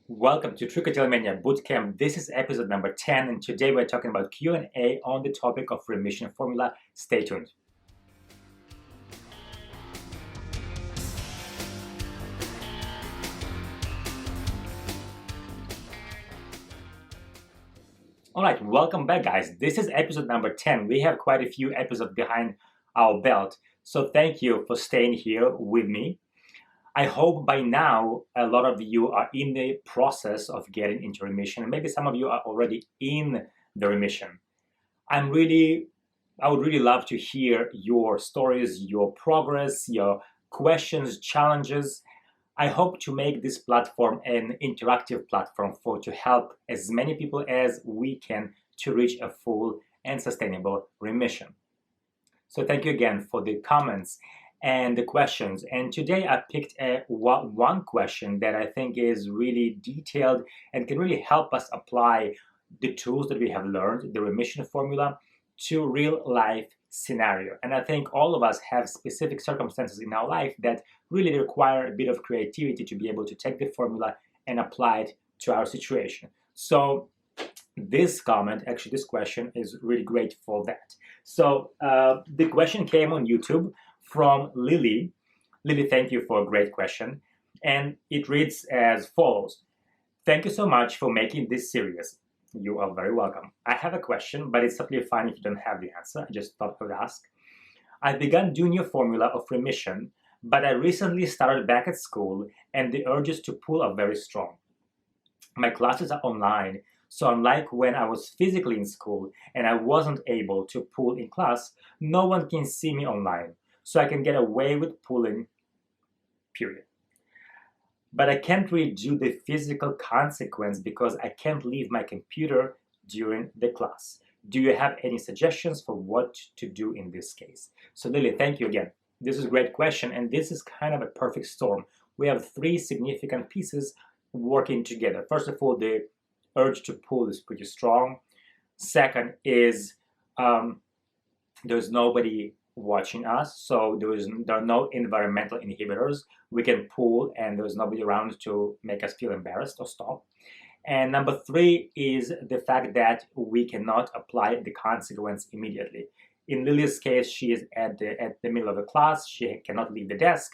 Welcome to Trichotillomania Bootcamp. This is episode number 10, and today we're talking about Q&A on the topic of remission formula. Stay tuned. All right, welcome back, guys. This is episode number 10. We have quite a few episodes behind our belt, so thank you for staying here with me. I hope by now a lot of you are in the process of getting into remission, and maybe some of you are already in the remission. I would really love to hear your stories, your progress, your questions, challenges. I hope to make this platform an interactive platform to help as many people as we can to reach a full and sustainable remission. So thank you again for the comments and the questions. And today I picked one question that I think is really detailed and can really help us apply the tools that we have learned, the remission formula, to real life scenario. And I think all of us have specific circumstances in our life that really require a bit of creativity to be able to take the formula and apply it to our situation. So this question is really great for that. So the question came on YouTube from Lily. Lily, thank you for a great question. And it reads as follows. Thank you so much for making this series. You are very welcome. I have a question, but it's totally fine if you don't have the answer. I just thought I would ask. I've begun doing your formula of remission, but I recently started back at school and the urges to pull are very strong. My classes are online, so unlike when I was physically in school and I wasn't able to pull in class, no one can see me online, so I can get away with pulling, period. But I can't really do the physical consequence because I can't leave my computer during the class. Do you have any suggestions for what to do in this case? So Lily, thank you again. This is a great question, and this is kind of a perfect storm. We have three significant pieces working together. First of all, the urge to pull is pretty strong. Second is there's nobody watching us, so there are no environmental inhibitors. We can pull and there's nobody around to make us feel embarrassed or stop. And number three is the fact that we cannot apply the consequence immediately. In Lily's case, she is at the middle of a class. She cannot leave the desk.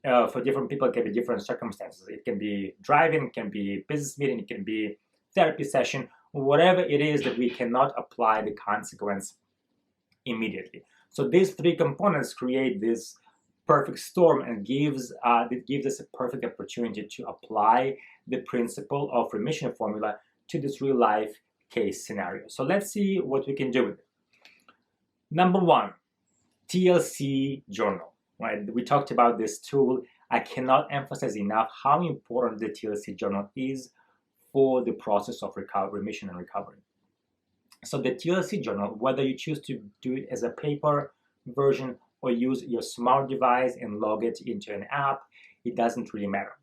For different people, it can be different circumstances. It can be driving, it can be business meeting, it can be therapy session, whatever it is that we cannot apply the consequence immediately. So these three components create this perfect storm and gives us a perfect opportunity to apply the principle of remission formula to this real life case scenario. So let's see what we can do with it. Number one, TLC journal. Right? We talked about this tool. I cannot emphasize enough how important the TLC journal is for the process of remission and recovery. So the TLC journal, whether you choose to do it as a paper version or use your smart device and log it into an app, it doesn't really matter.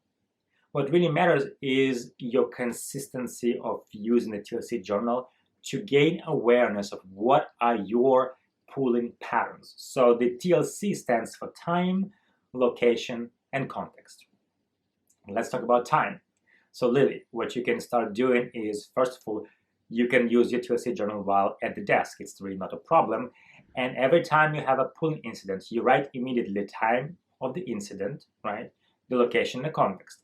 What really matters is your consistency of using the TLC journal to gain awareness of what are your pulling patterns. So the TLC stands for time, location, and context. Let's talk about time. So Lily, what you can start doing is, first of all, you can use your TLC journal while at the desk. It's really not a problem. And every time you have a pulling incident, you write immediately the time of the incident, right? The location, the context.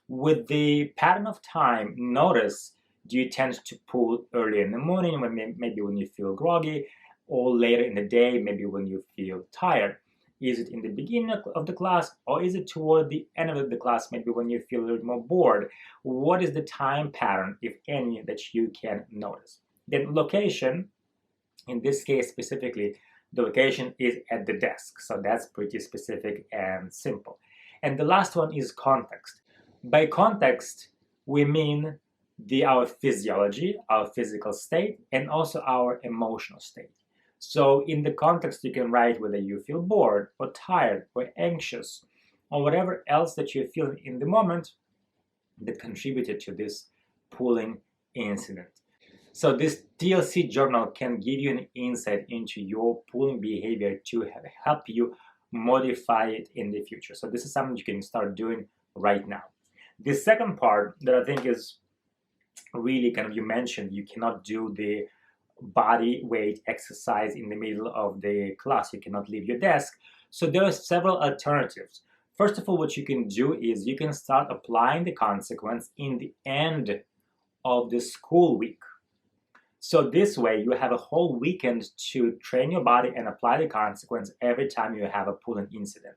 With the pattern of time, notice, do you tend to pull early in the morning, maybe when you feel groggy, or later in the day, maybe when you feel tired? Is it in the beginning of the class, or is it toward the end of the class, maybe when you feel a little more bored? What is the time pattern, if any, that you can notice? Then location, in this case specifically, the location is at the desk, so that's pretty specific and simple. And the last one is context. By context, we mean our physiology, our physical state, and also our emotional state. So in the context, you can write whether you feel bored or tired or anxious or whatever else that you're feeling in the moment that contributed to this pulling incident. So this TLC journal can give you an insight into your pulling behavior to help you modify it in the future. So this is something you can start doing right now. The second part that I think is really kind of, you mentioned you cannot do the body weight exercise in the middle of the class. You cannot leave your desk. So there are several alternatives. First of all, what you can do is you can start applying the consequence in the end of the school week. So this way you have a whole weekend to train your body and apply the consequence every time you have a pulling incident.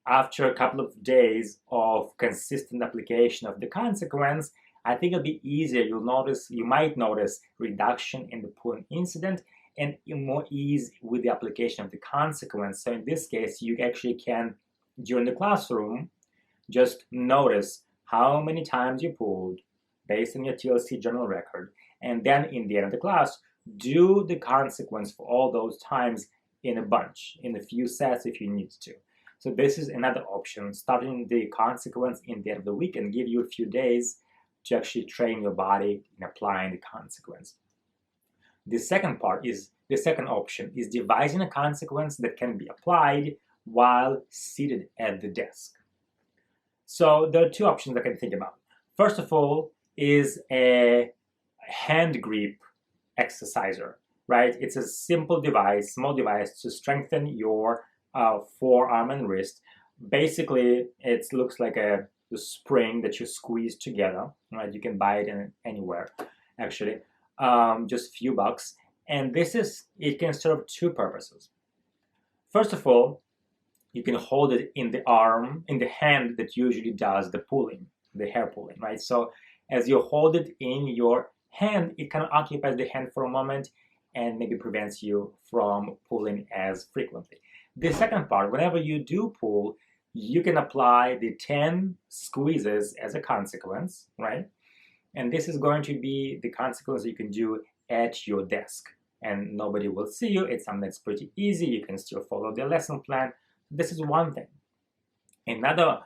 After a couple of days of consistent application of the consequence, I think it'll be easier. You might notice reduction in the pulling incident and more ease with the application of the consequence. So in this case, you actually can, during the classroom, just notice how many times you pulled based on your TLC journal record, and then in the end of the class, do the consequence for all those times in a bunch, in a few sets if you need to. So this is another option, starting the consequence in the end of the week and give you a few days to actually train your body in applying the consequence. The second option is devising a consequence that can be applied while seated at the desk. So there are two options I can think about. First of all is a hand grip exerciser, right? It's a simple device, small device to strengthen your forearm and wrist. Basically, it looks like a spring that you squeeze together, right? You can buy it anywhere, actually, just a few bucks. And it can serve two purposes. First of all, you can hold it in the hand that usually does the pulling, the hair pulling, right? So as you hold it in your hand, it kind of occupies the hand for a moment and maybe prevents you from pulling as frequently. The second part, whenever you do pull, you can apply the 10 squeezes as a consequence, right? And this is going to be the consequence you can do at your desk. And nobody will see you. It's something that's pretty easy. You can still follow the lesson plan. This is one thing. Another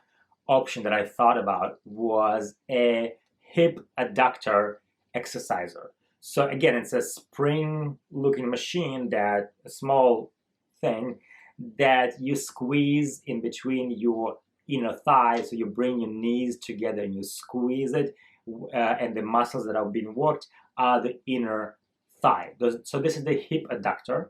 option that I thought about was a hip adductor exerciser. So again, it's a spring-looking machine, a small thing that you squeeze in between your inner thighs. So you bring your knees together and you squeeze it, and the muscles that are being worked are the inner thigh. So this is the hip adductor,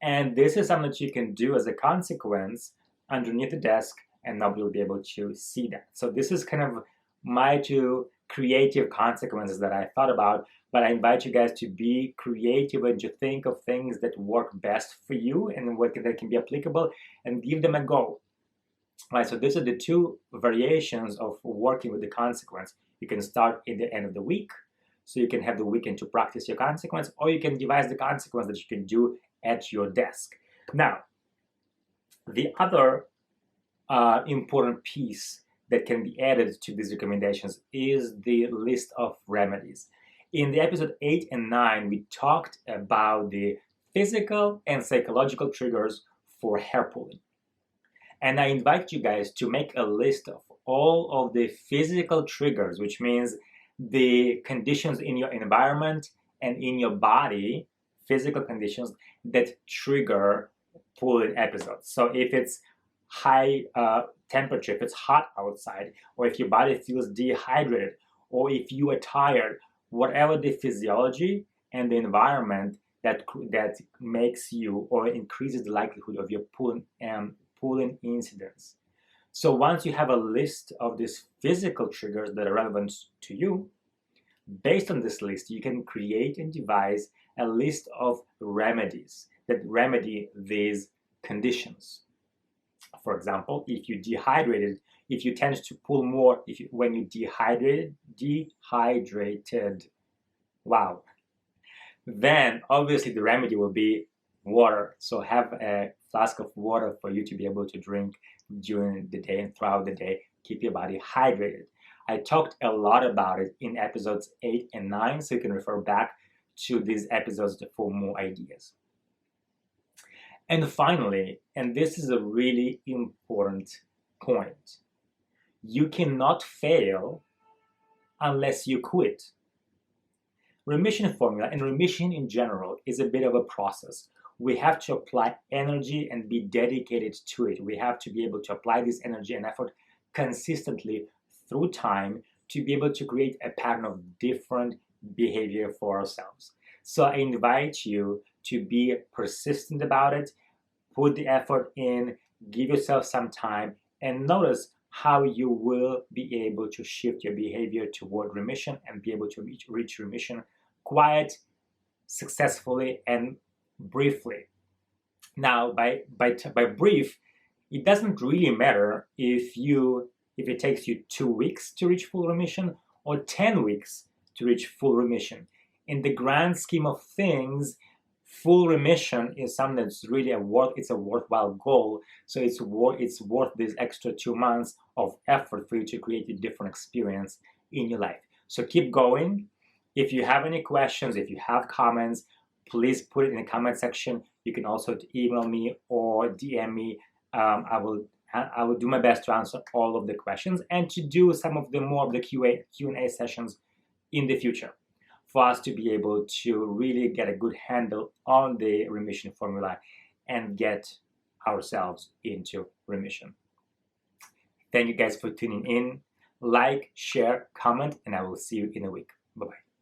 and this is something that you can do as a consequence underneath the desk, and nobody will be able to see that. So this is kind of my two creative consequences that I thought about, but I invite you guys to be creative and to think of things that work best for you and that can be applicable, and give them a go. Right, so these are the two variations of working with the consequence. You can start in the end of the week, so you can have the weekend to practice your consequence, or you can devise the consequence that you can do at your desk. Now, the other important piece that can be added to these recommendations is the list of remedies. In the episode 8 and 9, we talked about the physical and psychological triggers for hair pulling. And I invite you guys to make a list of all of the physical triggers, which means the conditions in your environment and in your body, physical conditions that trigger pulling episodes. So if it's high temperature, if it's hot outside, or if your body feels dehydrated, or if you are tired, whatever the physiology and the environment that makes you or increases the likelihood of your pulling incidents. So once you have a list of these physical triggers that are relevant to you, based on this list, you can create and devise a list of remedies that remedy these conditions. For example, if you tend to pull more when you dehydrated, wow, then obviously the remedy will be water. So have a flask of water for you to be able to drink during the day and throughout the day. Keep your body hydrated. I talked a lot about it in episodes 8 and 9, so you can refer back to these episodes for more ideas. And finally, and this is a really important point, you cannot fail unless you quit. Remission Formula and remission in general is a bit of a process. We have to apply energy and be dedicated to it. We have to be able to apply this energy and effort consistently through time to be able to create a pattern of different behavior for ourselves. So I invite you to be persistent about it, put the effort in, give yourself some time, and notice how you will be able to shift your behavior toward remission and be able to reach remission quite successfully and briefly. Now, by brief, it doesn't really matter if it takes you 2 weeks to reach full remission or 10 weeks to reach full remission. In the grand scheme of things, full remission is something that's really a worthwhile goal. So it's worth this extra 2 months of effort for you to create a different experience in your life. So keep going. If you have any questions, if you have comments, please put it in the comment section. You can also email me or DM me. I will do my best to answer all of the questions and to do some of the more of the Q&A sessions in the future for us to be able to really get a good handle on the remission formula and get ourselves into remission. Thank you guys for tuning in. Like, share, comment, and I will see you in a week. Bye-bye.